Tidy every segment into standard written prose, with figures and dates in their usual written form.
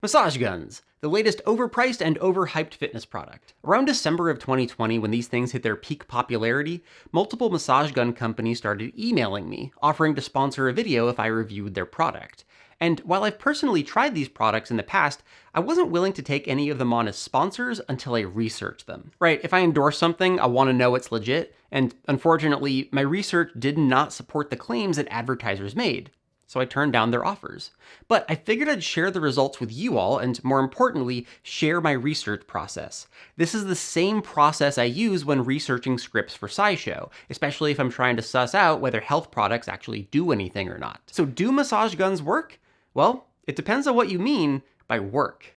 Massage guns, the latest overpriced and overhyped fitness product. Around December of 2020, when these things hit their peak popularity, multiple massage gun companies started emailing me, offering to sponsor a video if I reviewed their product. And while I've personally tried these products in the past, I wasn't willing to take any of them on as sponsors until I researched them. Right, if I endorse something, I want to know it's legit, and unfortunately, my research did not support the claims that advertisers made. So I turned down their offers. But I figured I'd share the results with you all, and more importantly, share my research process. This is the same process I use when researching scripts for SciShow, especially if I'm trying to suss out whether health products actually do anything or not. So do massage guns work? Well, it depends on what you mean by work.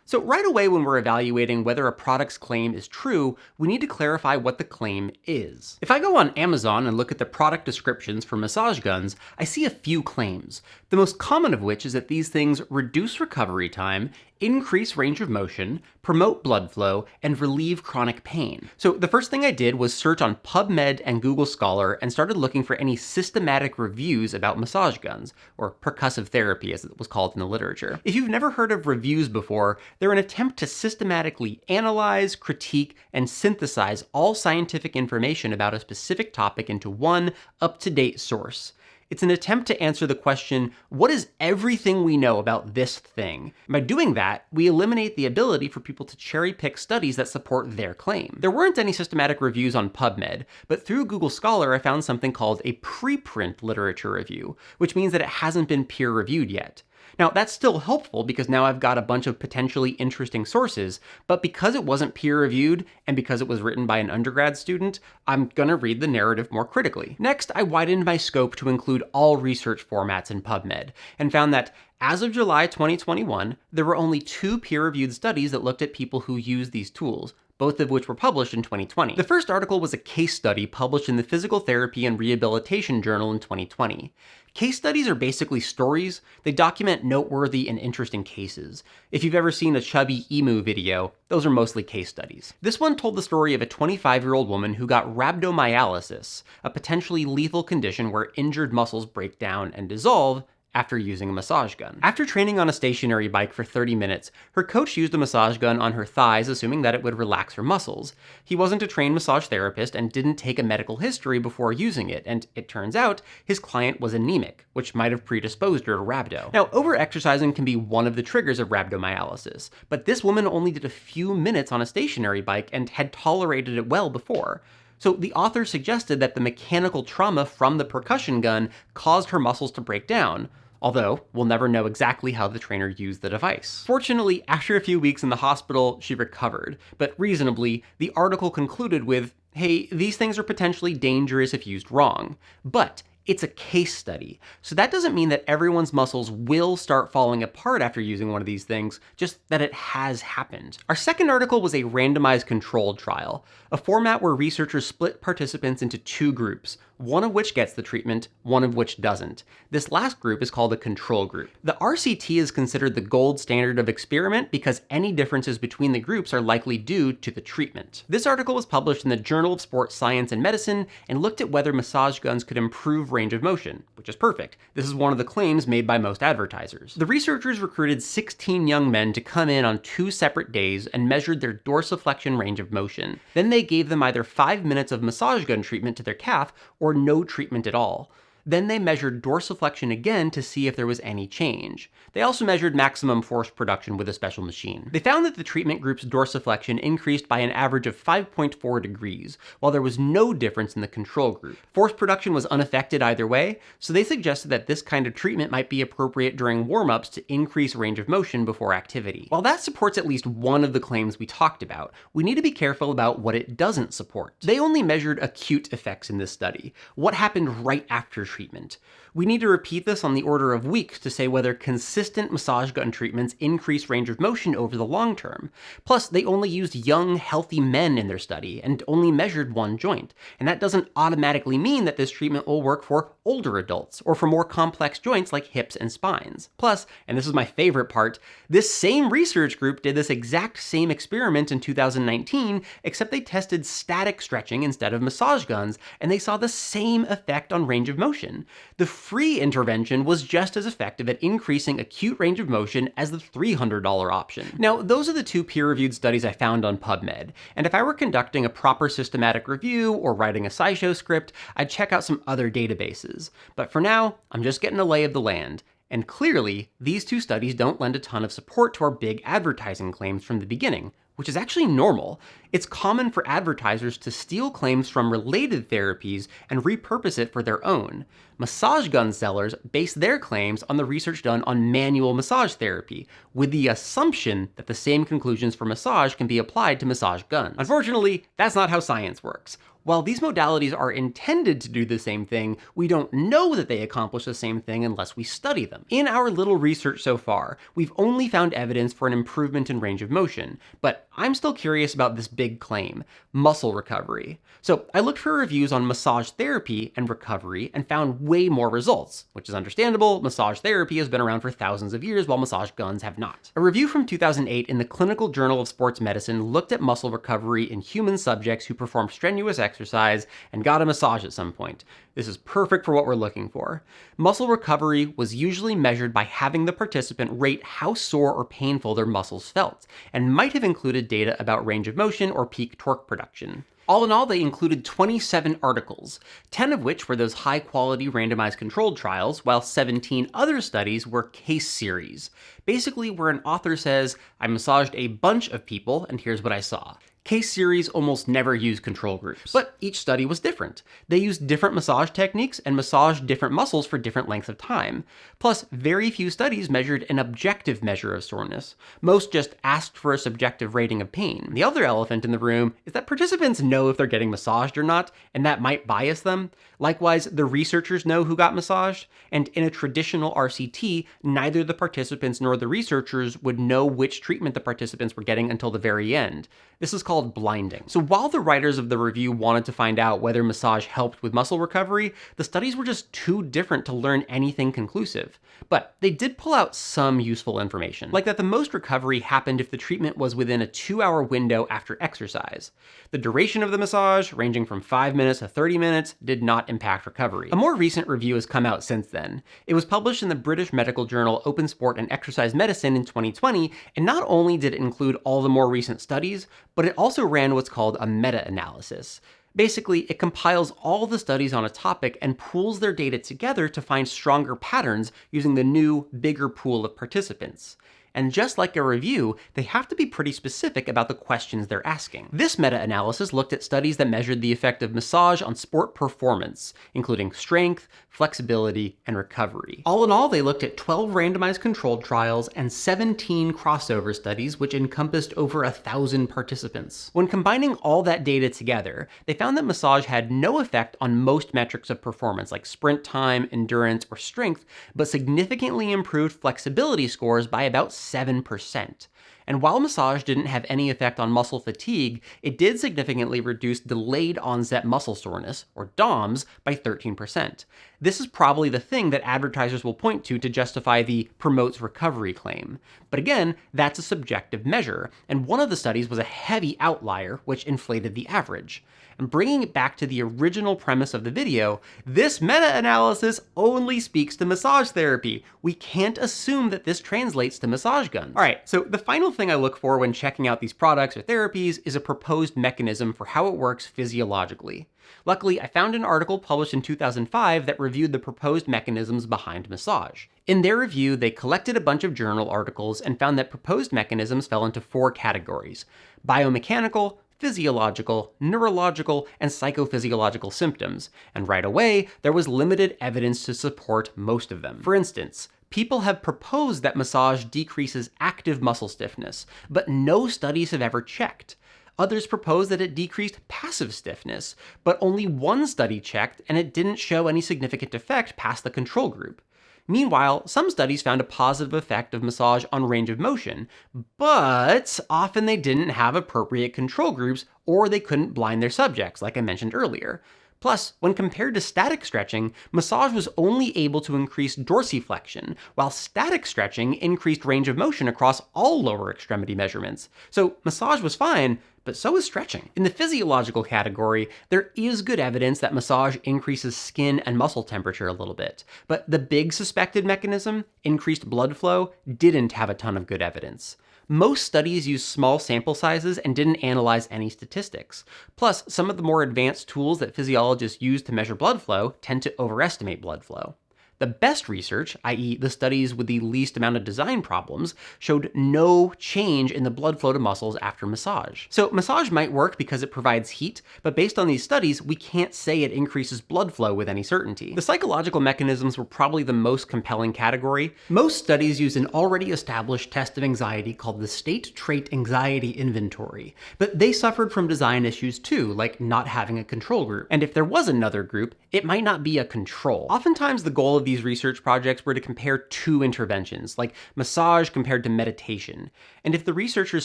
So right away when we're evaluating whether a product's claim is true, we need to clarify what the claim is. If I go on Amazon and look at the product descriptions for massage guns, I see a few claims, the most common of which is that these things reduce recovery time, increase range of motion, promote blood flow, and relieve chronic pain. So the first thing I did was search on PubMed and Google Scholar and started looking for any systematic reviews about massage guns, or percussive therapy as it was called in the literature. If you've never heard of reviews before, they're an attempt to systematically analyze, critique, and synthesize all scientific information about a specific topic into one up-to-date source. It's an attempt to answer the question, what is everything we know about this thing? And by doing that, we eliminate the ability for people to cherry pick studies that support their claim. There weren't any systematic reviews on PubMed, but through Google Scholar I found something called a preprint literature review, which means that it hasn't been peer-reviewed yet. Now, that's still helpful because now I've got a bunch of potentially interesting sources, but because it wasn't peer-reviewed and because it was written by an undergrad student, I'm gonna read the narrative more critically. Next, I widened my scope to include all research formats in PubMed and found that as of July 2021, there were only 2 peer-reviewed studies that looked at people who use these tools, both of which were published in 2020. The first article was a case study published in the Physical Therapy and Rehabilitation Journal in 2020. Case studies are basically stories. They document noteworthy and interesting cases. If you've ever seen a chubby emu video, those are mostly case studies. This one told the story of a 25-year-old woman who got rhabdomyolysis, a potentially lethal condition where injured muscles break down and dissolve after using a massage gun. After training on a stationary bike for 30 minutes, her coach used a massage gun on her thighs, assuming that it would relax her muscles. He wasn't a trained massage therapist and didn't take a medical history before using it, and it turns out his client was anemic, which might have predisposed her to rhabdo. Now, overexercising can be one of the triggers of rhabdomyolysis, but this woman only did a few minutes on a stationary bike and had tolerated it well before. So the author suggested that the mechanical trauma from the percussion gun caused her muscles to break down, although we'll never know exactly how the trainer used the device. Fortunately, after a few weeks in the hospital, she recovered, but reasonably, the article concluded with, hey, these things are potentially dangerous if used wrong, but it's a case study, so that doesn't mean that everyone's muscles will start falling apart after using one of these things, just that it has happened. Our second article was a randomized controlled trial, a format where researchers split participants into 2 groups, one of which gets the treatment, one of which doesn't. This last group is called a control group. The RCT is considered the gold standard of experiment because any differences between the groups are likely due to the treatment. This article was published in the Journal of Sports Science and Medicine and looked at whether massage guns could improve range of motion, which is perfect. This is one of the claims made by most advertisers. The researchers recruited 16 young men to come in on 2 separate days and measured their dorsiflexion range of motion. Then they gave them either 5 minutes of massage gun treatment to their calf or no treatment at all. Then they measured dorsiflexion again to see if there was any change. They also measured maximum force production with a special machine. They found that the treatment group's dorsiflexion increased by an average of 5.4 degrees, while there was no difference in the control group. Force production was unaffected either way, so they suggested that this kind of treatment might be appropriate during warm-ups to increase range of motion before activity. While that supports at least one of the claims we talked about, we need to be careful about what it doesn't support. They only measured acute effects in this study, what happened right after treatment. We need to repeat this on the order of weeks to say whether consistent massage gun treatments increase range of motion over the long term. Plus, they only used young, healthy men in their study and only measured one joint. And that doesn't automatically mean that this treatment will work for older adults or for more complex joints like hips and spines. Plus, and this is my favorite part, this same research group did this exact same experiment in 2019, except they tested static stretching instead of massage guns, and they saw the same effect on range of motion. motion. The free intervention was just as effective at increasing acute range of motion as the $300 option. Now, those are the two peer-reviewed studies I found on PubMed, and if I were conducting a proper systematic review or writing a SciShow script, I'd check out some other databases. But for now, I'm just getting a lay of the land. And clearly, these two studies don't lend a ton of support to our big advertising claims from the beginning, which is actually normal. It's common for advertisers to steal claims from related therapies and repurpose it for their own. Massage gun sellers base their claims on the research done on manual massage therapy, with the assumption that the same conclusions for massage can be applied to massage guns. Unfortunately, that's not how science works. While these modalities are intended to do the same thing, we don't know that they accomplish the same thing unless we study them. In our little research so far, we've only found evidence for an improvement in range of motion, but I'm still curious about this big claim, muscle recovery. So I looked for reviews on massage therapy and recovery and found way more results, which is understandable. Massage therapy has been around for thousands of years while massage guns have not. A review from 2008 in the Clinical Journal of Sports Medicine looked at muscle recovery in human subjects who performed strenuous exercise and got a massage at some point. This is perfect for what we're looking for. Muscle recovery was usually measured by having the participant rate how sore or painful their muscles felt, and might have included data about range of motion or peak torque production. All in all, they included 27 articles, 10 of which were those high-quality randomized controlled trials, while 17 other studies were case series, basically where an author says, I massaged a bunch of people and here's what I saw. Case series almost never use control groups, but each study was different. They used different massage techniques and massaged different muscles for different lengths of time. Plus, very few studies measured an objective measure of soreness. Most just asked for a subjective rating of pain. The other elephant in the room is that participants know if they're getting massaged or not, and that might bias them. Likewise, the researchers know who got massaged, and in a traditional RCT, neither the participants nor the researchers would know which treatment the participants were getting until the very end. This is called blinding. So while the writers of the review wanted to find out whether massage helped with muscle recovery, the studies were just too different to learn anything conclusive. But they did pull out some useful information, like that the most recovery happened if the treatment was within a 2-hour window after exercise. The duration of the massage, ranging from 5 minutes to 30 minutes, did not impact recovery. A more recent review has come out since then. It was published in the British medical journal Open Sport and Exercise Medicine in 2020, and not only did it include all the more recent studies, but it also ran what's called a meta-analysis. Basically, it compiles all the studies on a topic and pools their data together to find stronger patterns using the new, bigger pool of participants. And just like a review, they have to be pretty specific about the questions they're asking. This meta-analysis looked at studies that measured the effect of massage on sport performance, including strength, flexibility, and recovery. All in all, they looked at 12 randomized controlled trials and 17 crossover studies, which encompassed over 1,000 participants. When combining all that data together, they found that massage had no effect on most metrics of performance, like sprint time, endurance, or strength, but significantly improved flexibility scores by about 7%. And while massage didn't have any effect on muscle fatigue, it did significantly reduce delayed onset muscle soreness, or DOMS, by 13%. This is probably the thing that advertisers will point to justify the promotes recovery claim. But again, that's a subjective measure, and one of the studies was a heavy outlier, which inflated the average. And bringing it back to the original premise of the video, this meta-analysis only speaks to massage therapy. We can't assume that this translates to massage guns. All right, so the final thing I look for when checking out these products or therapies is a proposed mechanism for how it works physiologically. Luckily, I found an article published in 2005 that reviewed the proposed mechanisms behind massage. In their review, they collected a bunch of journal articles and found that proposed mechanisms fell into 4 categories: biomechanical, physiological, neurological, and psychophysiological symptoms, and right away, there was limited evidence to support most of them. For instance, people have proposed that massage decreases active muscle stiffness, but no studies have ever checked. Others propose that it decreased passive stiffness, but only one study checked and it didn't show any significant effect past the control group. Meanwhile, some studies found a positive effect of massage on range of motion, but often they didn't have appropriate control groups or they couldn't blind their subjects, like I mentioned earlier. Plus, when compared to static stretching, massage was only able to increase dorsiflexion, while static stretching increased range of motion across all lower extremity measurements. So massage was fine, but so is stretching. In the physiological category, there is good evidence that massage increases skin and muscle temperature a little bit, but the big suspected mechanism, increased blood flow, didn't have a ton of good evidence. Most studies used small sample sizes and didn't analyze any statistics. Plus, some of the more advanced tools that physiologists use to measure blood flow tend to overestimate blood flow. The best research, i.e. the studies with the least amount of design problems, showed no change in the blood flow to muscles after massage. So massage might work because it provides heat, but based on these studies, we can't say it increases blood flow with any certainty. The psychological mechanisms were probably the most compelling category. Most studies use an already established test of anxiety called the State Trait Anxiety Inventory, but they suffered from design issues too, like not having a control group. And if there was another group, it might not be a control. Oftentimes the goal of these research projects were to compare two interventions, like massage compared to meditation. And if the researchers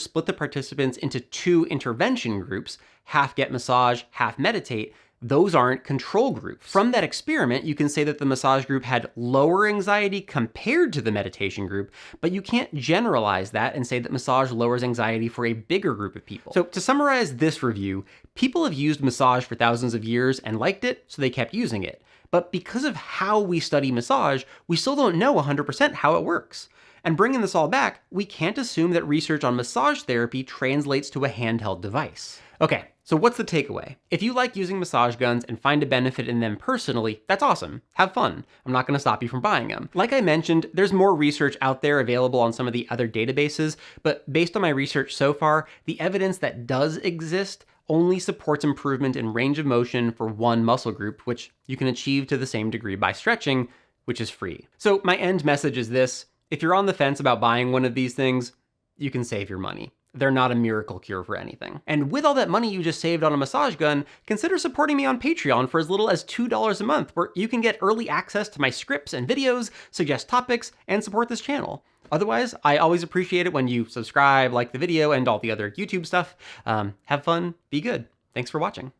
split the participants into two intervention groups, half get massage, half meditate, those aren't control groups. From that experiment, you can say that the massage group had lower anxiety compared to the meditation group, but you can't generalize that and say that massage lowers anxiety for a bigger group of people. So to summarize this review, people have used massage for thousands of years and liked it, so they kept using it. But because of how we study massage, we still don't know 100% how it works. And bringing this all back, we can't assume that research on massage therapy translates to a handheld device. Okay, so what's the takeaway? If you like using massage guns and find a benefit in them personally, that's awesome. Have fun. I'm not going to stop you from buying them. Like I mentioned, there's more research out there available on some of the other databases, but based on my research so far, the evidence that does exist only supports improvement in range of motion for one muscle group, which you can achieve to the same degree by stretching, which is free. So my end message is this: if you're on the fence about buying one of these things, you can save your money. They're not a miracle cure for anything. And with all that money you just saved on a massage gun, consider supporting me on Patreon for as little as $2 a month, where you can get early access to my scripts and videos, suggest topics, and support this channel. Otherwise, I always appreciate it when you subscribe, like the video, and all the other YouTube stuff. Have fun, be good. Thanks for watching.